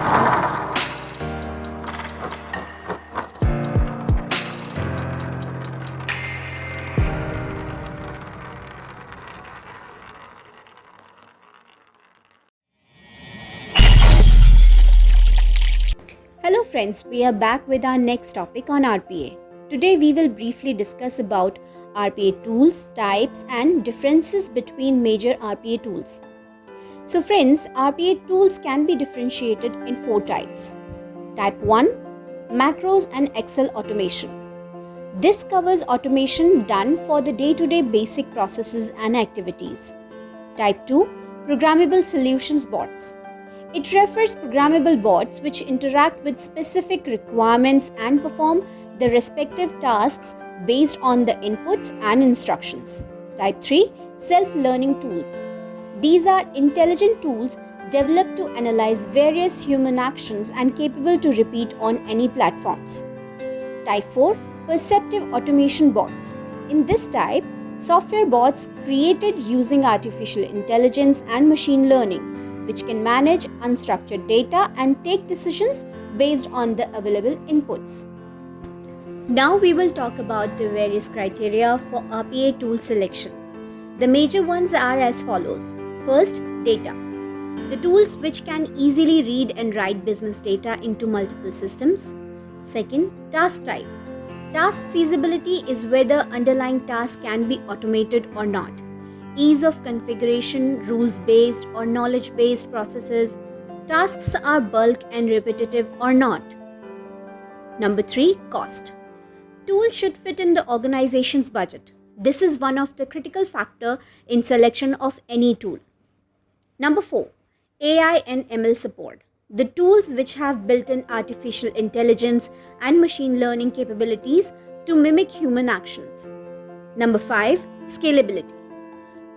Hello friends, we are back with our next topic on RPA. Today we will briefly discuss about RPA tools, types and differences between major RPA tools. So friends, RPA tools can be differentiated in 4 types. Type 1, macros and Excel automation. This covers automation done for the day-to-day basic processes and activities. Type 2, programmable solutions bots. It refers programmable bots which interact with specific requirements and perform the respective tasks based on the inputs and instructions. Type 3, self-learning tools. These are intelligent tools developed to analyze various human actions and capable to repeat on any platforms. Type 4, perceptive automation bots. In this type, software bots created using artificial intelligence and machine learning, which can manage unstructured data and take decisions based on the available inputs. Now we will talk about the various criteria for RPA tool selection. The major ones are as follows. First, data. The tools which can easily read and write business data into multiple systems. Second, task type. Task feasibility is whether underlying tasks can be automated or not. Ease of configuration, rules-based or knowledge-based processes. Tasks are bulk and repetitive or not. Number 3, cost. Tool should fit in the organization's budget. This is one of the critical factors in selection of any tool. Number 4, AI and ML support. The tools which have built-in artificial intelligence and machine learning capabilities to mimic human actions. Number 5, scalability.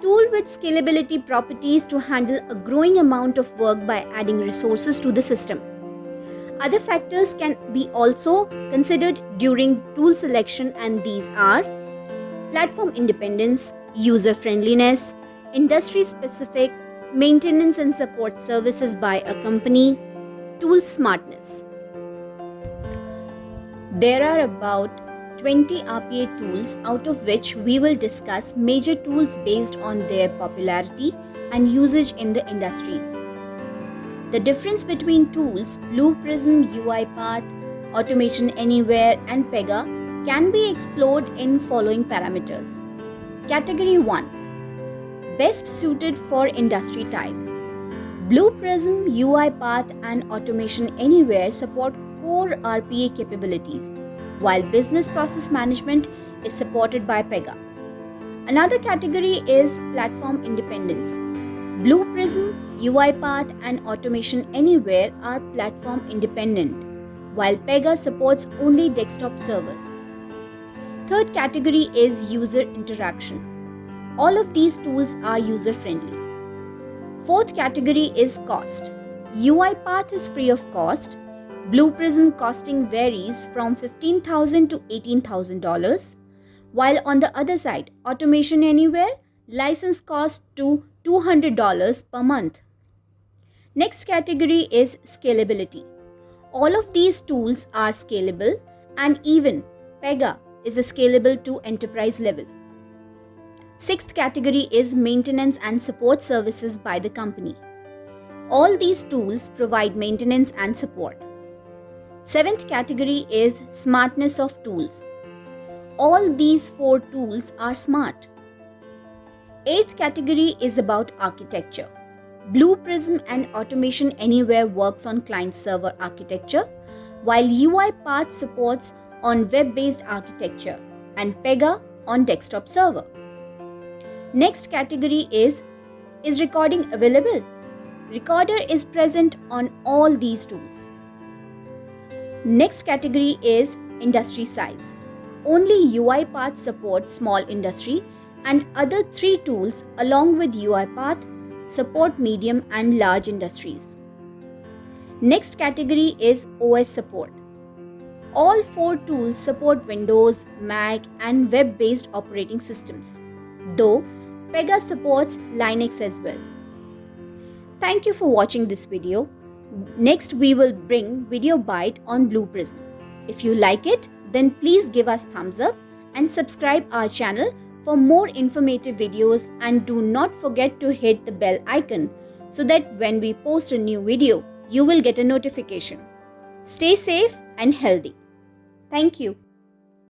Tool with scalability properties to handle a growing amount of work by adding resources to the system. Other factors can be also considered during tool selection, and these are platform independence, user friendliness, industry specific, maintenance and support services by a company, tool smartness. There are about 20 RPA tools, out of which we will discuss major tools based on their popularity and usage in the industries. The difference between tools Blue Prism, UiPath, Automation Anywhere and Pega can be explored in following parameters. Category 1. Best suited for industry type. Blue Prism, UiPath and Automation Anywhere support core RPA capabilities, while business process management is supported by Pega. Another category is platform independence. Blue Prism, UiPath and Automation Anywhere are platform independent, while Pega supports only desktop servers. Third category is user interaction. All of these tools are user friendly. Fourth category is cost. UiPath is free of cost. Blue Prism costing varies from $15,000 to $18,000, while on the other side, Automation Anywhere license cost to $200 per month. Next category is scalability. All of these tools are scalable, and even Pega is scalable to enterprise level. Sixth category is maintenance and support services by the company. All these tools provide maintenance and support. Seventh category is smartness of tools. All these 4 tools are smart. Eighth category is about architecture. Blue Prism and Automation Anywhere works on client-server architecture, while UiPath supports on web-based architecture and Pega on desktop server. Next category is recording available? Recorder is present on all these tools. Next category is industry size. Only UiPath supports small industry, and other 3 tools along with UiPath support medium and large industries. Next category is OS support. All 4 tools support Windows, Mac and web-based operating systems, though Pega supports Linux as well. Thank you for watching this video. Next, we will bring Video Byte on Blue Prism. If you like it, then please give us thumbs up and subscribe our channel for more informative videos, and do not forget to hit the bell icon so that when we post a new video, you will get a notification. Stay safe and healthy. Thank you.